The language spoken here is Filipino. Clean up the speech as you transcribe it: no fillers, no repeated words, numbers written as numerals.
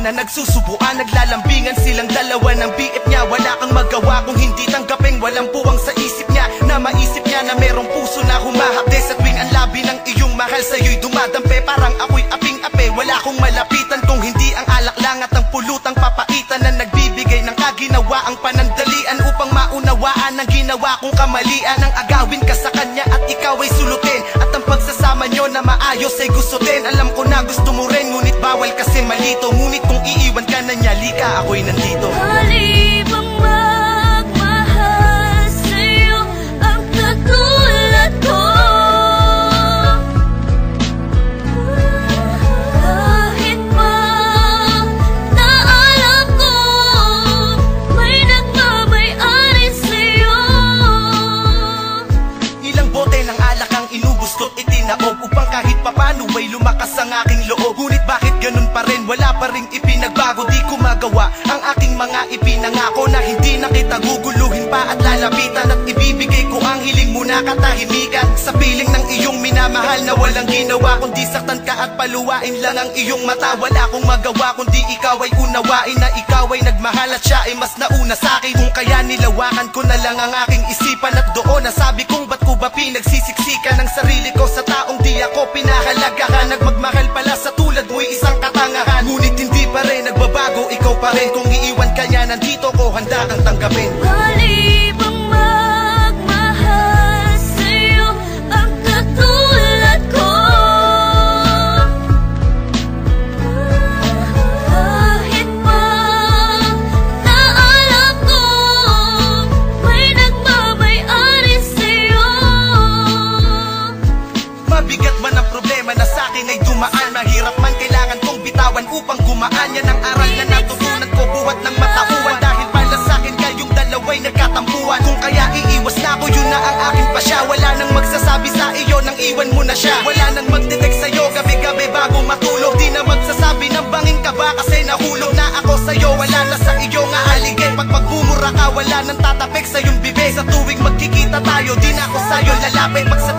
na nagsusubuan, naglalambingan silang dalawa ng BF niya. Wala kang magawa kung hindi tanggapin, walang puwang sa isip niya na maisip niya na merong puso na humahapdes. At tuwing ang labi ng iyong mahal sa'yo'y dumadampi, parang ako'y aping-ape. Wala akong malapitan kung hindi ang alak lang at ang pulutang papaitan na nagbibigay ng kaginawa ang panandalian upang maunawaan ang ginawa kong kamalian. Ang agawin ka sa kanya at ikaw ay sulutin, at ang pagsasama nyo na maayos ay gusto din. Alam ko na gusto mo rin, ngunit bawal kasi malito. Ngunit kung iiwan ka na niya, lika, ako'y nandito. Halibang magmahal sa'yo ang katulad ko, kahit pa na alam ko may nagmamay-ari sa'yo. Ilang bote ng alak ang inubos ko't itinaob upang kahit papano ay lumakas ang aking loob. Ngunit bakit ganun pa rin, wala pa ring ipinagbago. Di ko magawa ang aking mga ipinangako na hindi na kita guguluhin pa at lalapitan. At ibibigay ko ang hiling mo na katahimikan sa piling ng iyong minamahal na walang ginawa kundi saktan ka at paluwain lang ang iyong mata. Wala akong magawa kundi ikaw ay unawain na ikaw ay nagmahal at siya ay mas nauna sa'kin. Kung kaya nilawakan ko na lang ang aking isipan, at doon nasabi kong ba't ko ba pinagsisiksikan ang sarili ko sa taong di ako pinahalagahan. Nagmagmahal pala sa tulad mo'y isang katangahan, ngunit hindi pa rin nagbabago, ikaw pa rin. Kung iiwan ka niya, nandito ko, handa kang tanggapin. Halibang magmahal sa'yo ang katulad ko, kahit pa na alam ko may nagmamay-ari sa'yo. Mabigat man ang problema na sa'kin ay dumaan, mahirap man kailangan kong bitawan upang gumaan. Yan ang aral na natutunan ko buhat ng matauhan, dahil pala sa'kin kayong dalawa'y nagkatampuhan. Kung kaya iiwas na ako, yun na ang aking pasya. Wala nang magsasabi sa iyo nang iwan mo na siya. Wala nang magdetect sa'yo gabi-gabi bago matulog. Di na magsasabi ng bangin ka ba kasi nahulog na ako sa'yo. Wala na sa iyo nga aligay, pag magmumura ka wala nang tatapik sa iyong bibig. Sa tuwing magkikita tayo, di na ako sa'yo lalapit. Pag sa